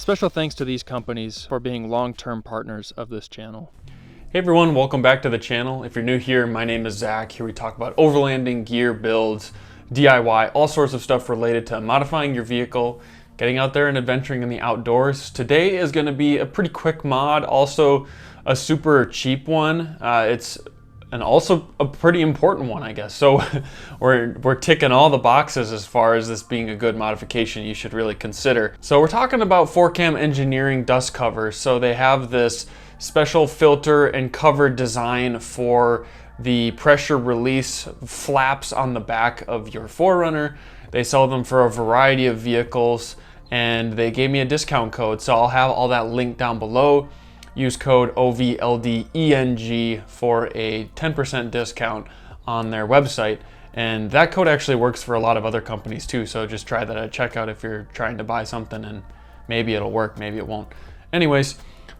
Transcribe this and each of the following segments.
Special thanks to these companies for being long-term partners of this channel. Hey everyone, welcome back to the channel. If you're new here, my name is Zach. Here we talk about overlanding, gear, builds, DIY, all sorts of stuff related to modifying your vehicle, getting out there and adventuring in the outdoors. Today is going to be a pretty quick mod, also a super cheap one. And also a pretty important one, I guess. So we're ticking all the boxes as far as this being a good modification you should really consider. So we're talking about Fourcam Engineering dust covers. So they have this special filter and cover design for the pressure release flaps on the back of your 4Runner. They sell them for a variety of vehicles and they gave me a discount code. So I'll have all that linked down below. Use code OVLDENG for a 10% discount on their website. And that code actually works for a lot of other companies too. So just try that at checkout if you're trying to buy something, and maybe it'll work, maybe it won't. Anyways,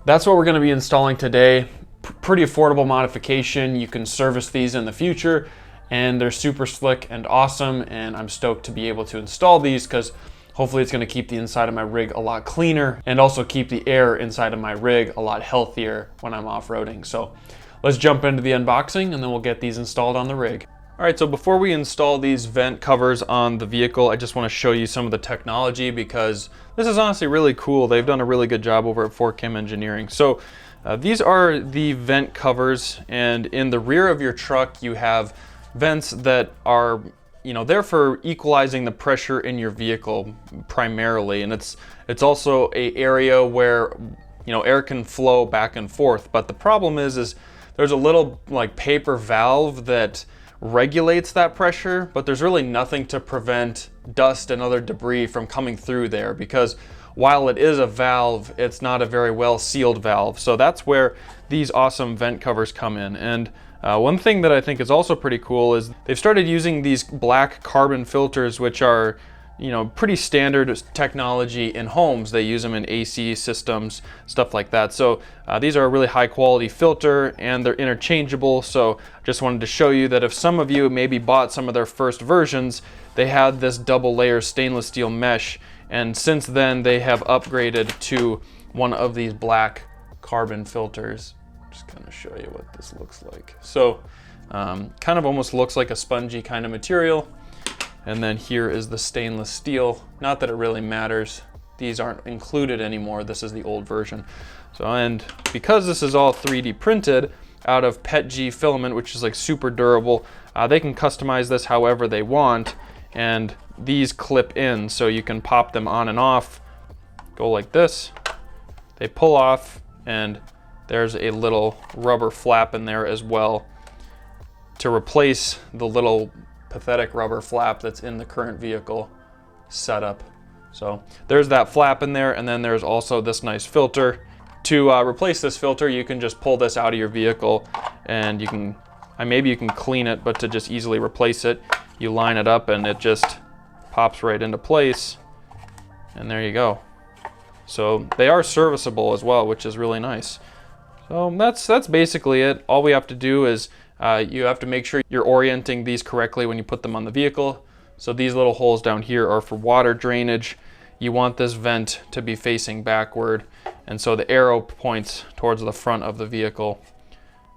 that's what we're gonna be installing today. Pretty affordable modification. You can service these in the future and they're super slick and awesome. And I'm stoked to be able to install these because hopefully it's gonna keep the inside of my rig a lot cleaner and also keep the air inside of my rig a lot healthier when I'm off-roading. So let's jump into the unboxing and then we'll get these installed on the rig. All right, so before we install these vent covers on the vehicle, I just wanna show you some of the technology because this is honestly really cool. They've done a really good job over at Fourcam Engineering. So these are the vent covers, and in the rear of your truck, you have vents that are there for equalizing the pressure in your vehicle primarily, and it's also a area where air can flow back and forth. But the problem is there's a little like paper valve that regulates that pressure, but there's really nothing to prevent dust and other debris from coming through there, because while it is a valve, it's not a very well sealed valve. So that's where these awesome vent covers come in. And one thing that I think is also pretty cool is they've started using these black carbon filters, which are pretty standard technology in homes. They use them in AC systems, stuff like that. So these are a really high quality filter and they're interchangeable. So just wanted to show you that if some of you maybe bought some of their first versions, they had this double layer stainless steel mesh, and since then they have upgraded to one of these black carbon filters. Just kind of show you what this looks like. So kind of almost looks like a spongy kind of material. And then here is the stainless steel. Not that it really matters. These aren't included anymore. This is the old version. So, and because this is all 3D printed out of PETG filament, which is like super durable, they can customize this however they want. And these clip in, so you can pop them on and off, go like this. They pull off, and there's a little rubber flap in there as well to replace the little pathetic rubber flap that's in the current vehicle setup. So there's that flap in there, and then there's also this nice filter. To replace this filter, you can just pull this out of your vehicle, and you can, maybe you can clean it, but to just easily replace it, you line it up and it just pops right into place, and there you go. So they are serviceable as well, which is really nice. So that's basically it. All we have to do is you have to make sure you're orienting these correctly when you put them on the vehicle. So these little holes down here are for water drainage. You want this vent to be facing backward, and so the arrow points towards the front of the vehicle.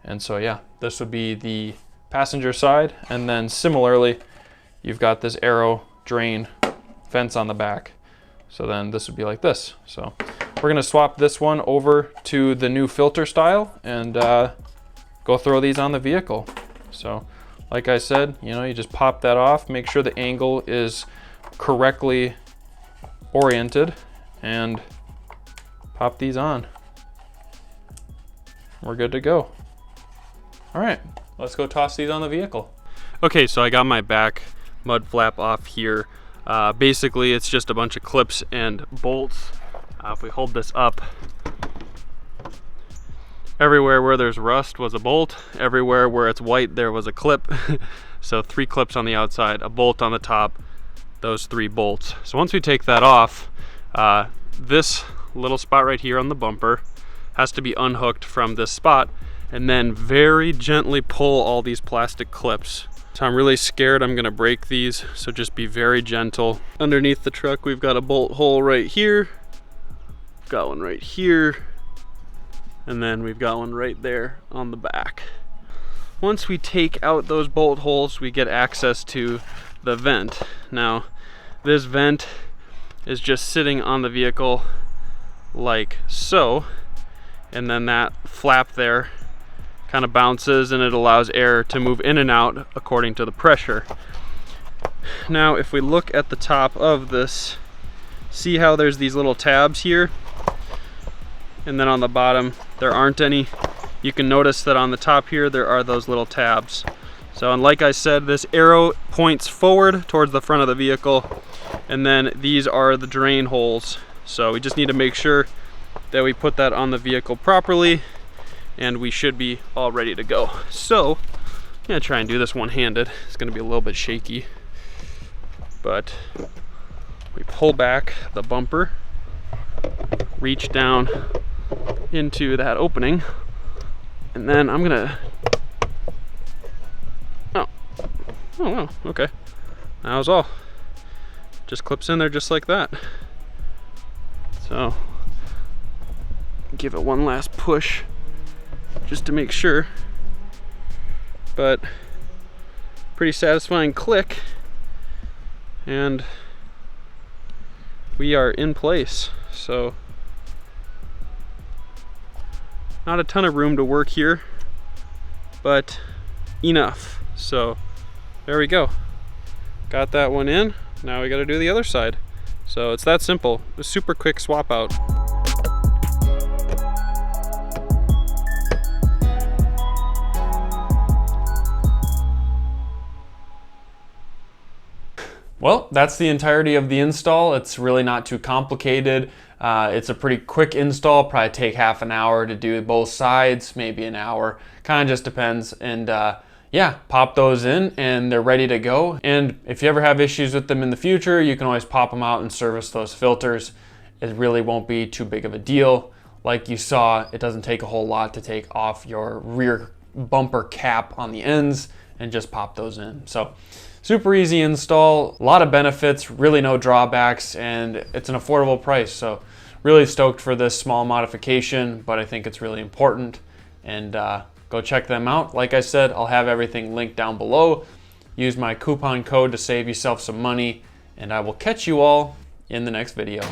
And so yeah, this would be the passenger side, and then similarly you've got this arrow drain vents on the back. So then this would be like this. So we're gonna swap this one over to the new filter style and go throw these on the vehicle. So like I said, you just pop that off, make sure the angle is correctly oriented, and pop these on. We're good to go. All right, let's go toss these on the vehicle. Okay, so I got my back mud flap off here. Basically, it's just a bunch of clips and bolts. If we hold this up, everywhere where there's rust was a bolt. Everywhere where it's white, there was a clip. So 3 clips on the outside, a bolt on the top, those 3 bolts. So once we take that off, this little spot right here on the bumper has to be unhooked from this spot, and then very gently pull all these plastic clips. So I'm really scared I'm gonna break these, so just be very gentle. Underneath the truck, we've got a bolt hole right here. got one right here, and then we've got one right there on the back. Once we take out those bolt holes, we get access to the vent. Now, this vent is just sitting on the vehicle like so, and then that flap there kind of bounces and it allows air to move in and out according to the pressure. Now, if we look at the top of this, see how there's these little tabs here, and then on the bottom there aren't any. You can notice that on the top here there are those little tabs. So, and like I said, this arrow points forward towards the front of the vehicle, and then these are the drain holes. So we just need to make sure that we put that on the vehicle properly, and we should be all ready to go. So I'm gonna try and do this one-handed. It's gonna be a little bit shaky, but we pull back the bumper, reach down into that opening, and then I'm gonna, oh wow, okay, that was all. Just clips in there just like that. So give it one last push just to make sure, but pretty satisfying click, and we are in place. So not a ton of room to work here, but enough. So there we go, got that one in. Now we got to do the other side. So it's that simple, a super quick swap out. Well, that's the entirety of the install. It's really not too complicated. It's a pretty quick install, probably take half an hour to do both sides, maybe an hour, kind of just depends. And yeah, pop those in and they're ready to go. And if you ever have issues with them in the future, you can always pop them out and service those filters. It really won't be too big of a deal. Like you saw, it doesn't take a whole lot to take off your rear bumper cap on the ends and just pop those in. So super easy install, a lot of benefits, really no drawbacks, and it's an affordable price. So really stoked for this small modification, but I think it's really important. And go check them out. Like I said, I'll have everything linked down below. Use my coupon code to save yourself some money, and I will catch you all in the next video.